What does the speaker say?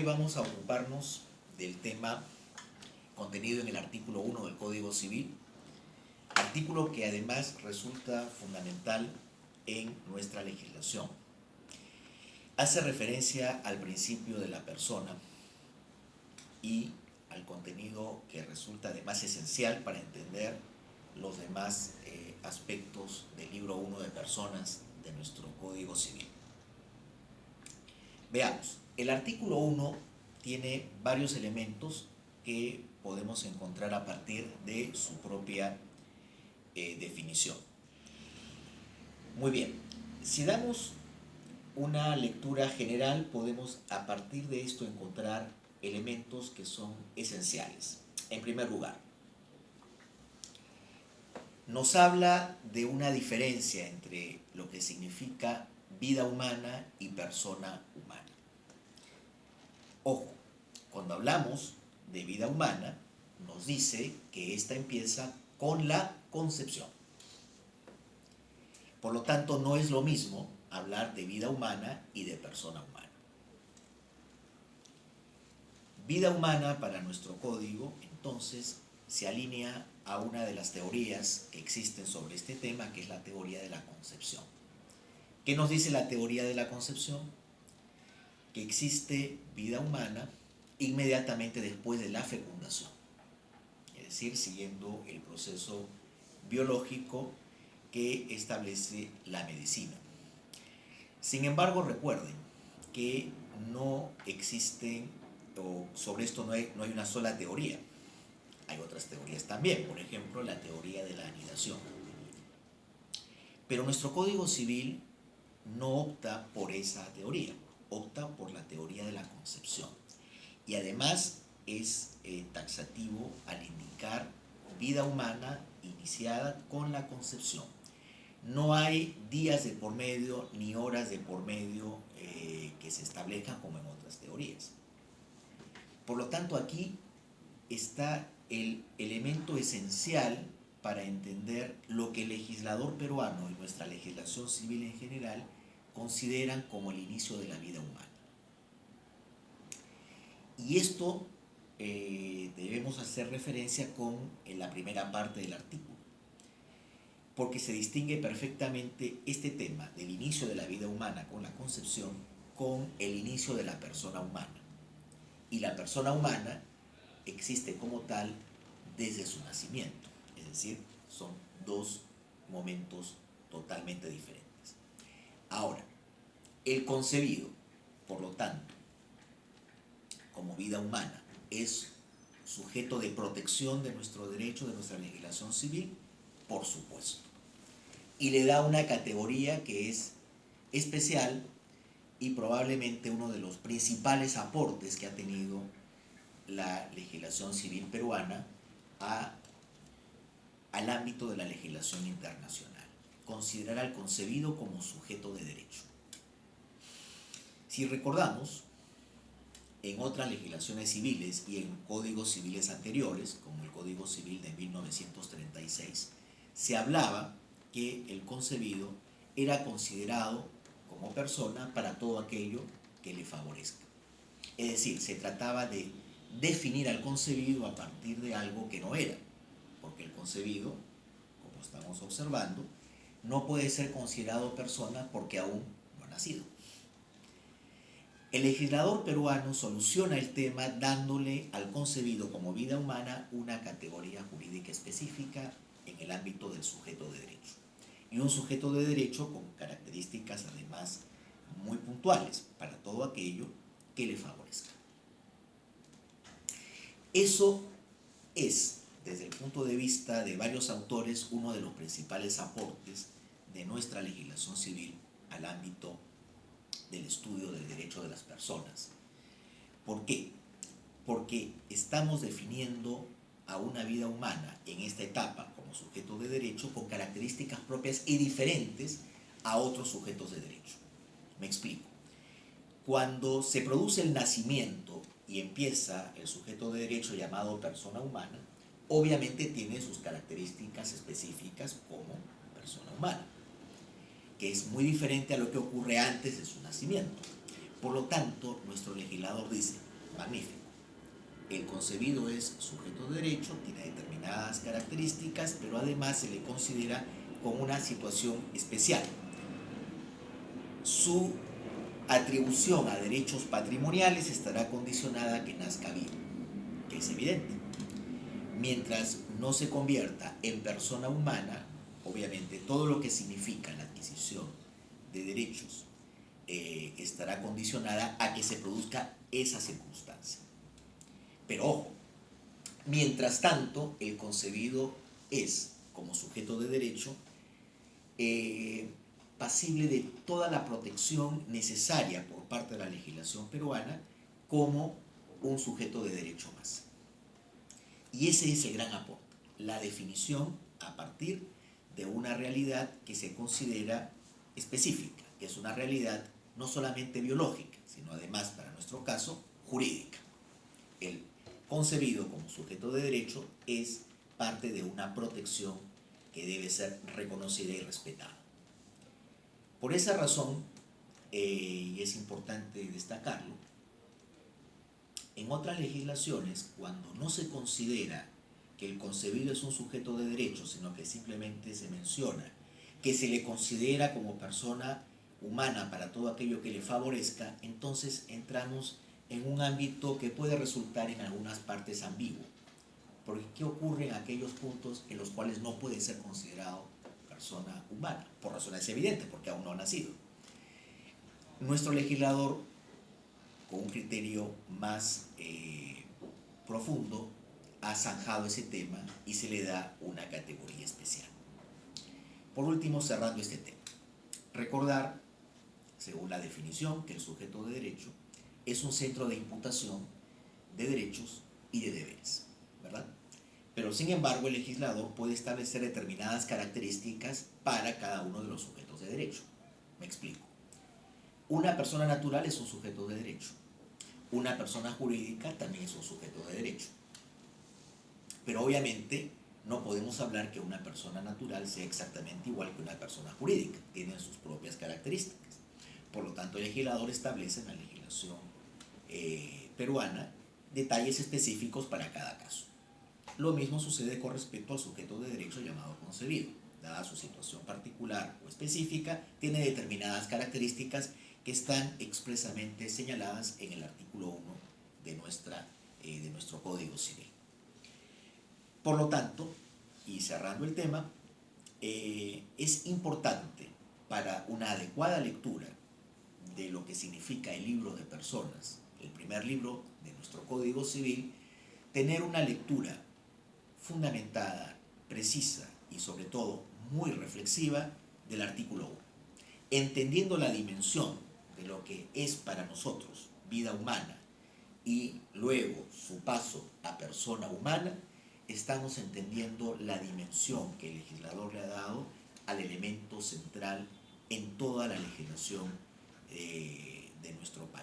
vamos a ocuparnos del tema contenido en el artículo 1 del Código Civil, artículo que además resulta fundamental en nuestra legislación. Hace referencia al principio de la persona y al contenido que resulta además esencial para entender los demás aspectos del libro 1 de personas de nuestro Código Civil. Veamos, el artículo 1 tiene varios elementos que podemos encontrar a partir de su propia definición. Muy bien, si damos una lectura general, podemos a partir de esto encontrar elementos que son esenciales. En primer lugar, nos habla de una diferencia entre lo que significa vida humana y persona humana. Ojo, cuando hablamos de vida humana, nos dice que ésta empieza con la concepción. Por lo tanto, no es lo mismo hablar de vida humana y de persona humana. Vida humana para nuestro código, entonces, se alinea a una de las teorías que existen sobre este tema, que es la teoría de la concepción. ¿Qué nos dice la teoría de la concepción? Que existe vida humana inmediatamente después de la fecundación, es decir, siguiendo el proceso biológico que establece la medicina. Sin embargo, recuerden que no existen, o sobre esto no hay una sola teoría. Hay otras teorías también, por ejemplo, la teoría de la anidación. Pero nuestro Código Civil no opta por esa teoría, opta por la teoría de la concepción. Y además es taxativo al indicar vida humana iniciada con la concepción. No hay días de por medio ni horas de por medio que se establezcan como en otras teorías. Por lo tanto, aquí está el elemento esencial para entender lo que el legislador peruano y nuestra legislación civil en general consideran como el inicio de la vida humana. Y esto debemos hacer referencia con la primera parte del artículo, porque se distingue perfectamente este tema del inicio de la vida humana con la concepción con el inicio de la persona humana. Y la persona humana existe como tal desde su nacimiento, es decir, son dos momentos totalmente diferentes. Ahora, el concebido, por lo tanto, como vida humana, es sujeto de protección de nuestro derecho, de nuestra legislación civil, por supuesto. Y le da una categoría que es especial y probablemente uno de los principales aportes que ha tenido la legislación civil peruana al ámbito de la legislación internacional. Considerar al concebido como sujeto de derecho. Si recordamos, en otras legislaciones civiles y en códigos civiles anteriores, como el Código Civil de 1936, se hablaba que el concebido era considerado como persona para todo aquello que le favorezca. Es decir, se trataba de definir al concebido a partir de algo que no era, porque el concebido, como estamos observando, no puede ser considerado persona porque aún no ha nacido. El legislador peruano soluciona el tema dándole al concebido como vida humana una categoría jurídica específica en el ámbito del sujeto de derecho. Y un sujeto de derecho con características además muy puntuales para todo aquello que le favorezca. Eso es, desde el punto de vista de varios autores, uno de los principales aportes de nuestra legislación civil al ámbito del estudio del derecho de las personas. ¿Por qué? Porque estamos definiendo a una vida humana en esta etapa como sujeto de derecho con características propias y diferentes a otros sujetos de derecho. Me explico. Cuando se produce el nacimiento y empieza el sujeto de derecho llamado persona humana, obviamente tiene sus características específicas como persona humana, que es muy diferente a lo que ocurre antes de su nacimiento. Por lo tanto, nuestro legislador dice, Magnífico. El concebido es sujeto de derecho, tiene determinadas características, pero además se le considera con una situación especial. Su atribución a derechos patrimoniales estará condicionada a que nazca vivo, que es evidente. Mientras no se convierta en persona humana, obviamente todo lo que significa la adquisición de derechos estará condicionada a que se produzca esa circunstancia. Pero ojo, mientras tanto, el concebido es, como sujeto de derecho, pasible de toda la protección necesaria por parte de la legislación peruana como un sujeto de derecho más. Y ese es el gran aporte, la definición a partir de una realidad que se considera específica, que es una realidad no solamente biológica, sino además, para nuestro caso, jurídica. El concebido como sujeto de derecho es parte de una protección que debe ser reconocida y respetada. Por esa razón, y es importante destacarlo, en otras legislaciones, cuando no se considera que el concebido es un sujeto de derecho, sino que simplemente se menciona que se le considera como persona humana para todo aquello que le favorezca, entonces entramos en un ámbito que puede resultar en algunas partes ambiguo. Porque ¿qué ocurre en aquellos puntos en los cuales no puede ser considerado persona humana? Por razones evidentes, porque aún no ha nacido. Nuestro legislador, con un criterio más profundo, ha zanjado ese tema y se le da una categoría especial. Por último, cerrando este tema, recordar, según la definición, que el sujeto de derecho es un centro de imputación de derechos y de deberes, ¿verdad? Pero sin embargo, el legislador puede establecer determinadas características para cada uno de los sujetos de derecho. Me explico. Una persona natural es un sujeto de derecho. Una persona jurídica también es un sujeto de derecho. Pero obviamente no podemos hablar que una persona natural sea exactamente igual que una persona jurídica. Tienen sus propias características. Por lo tanto, el legislador establece en la legislación peruana detalles específicos para cada caso. Lo mismo sucede con respecto al sujeto de derecho llamado concebido. Dada su situación particular o específica, tiene determinadas características que están expresamente señaladas en el artículo 1 de nuestro Código Civil. Por lo tanto, y cerrando el tema, es importante para una adecuada lectura de lo que significa el libro de personas, el primer libro de nuestro Código Civil, tener una lectura fundamentada, precisa y sobre todo muy reflexiva del artículo 1. Entendiendo la dimensión de lo que es para nosotros vida humana y luego su paso a persona humana, estamos entendiendo la dimensión que el legislador le ha dado al elemento central en toda la legislación de nuestro país.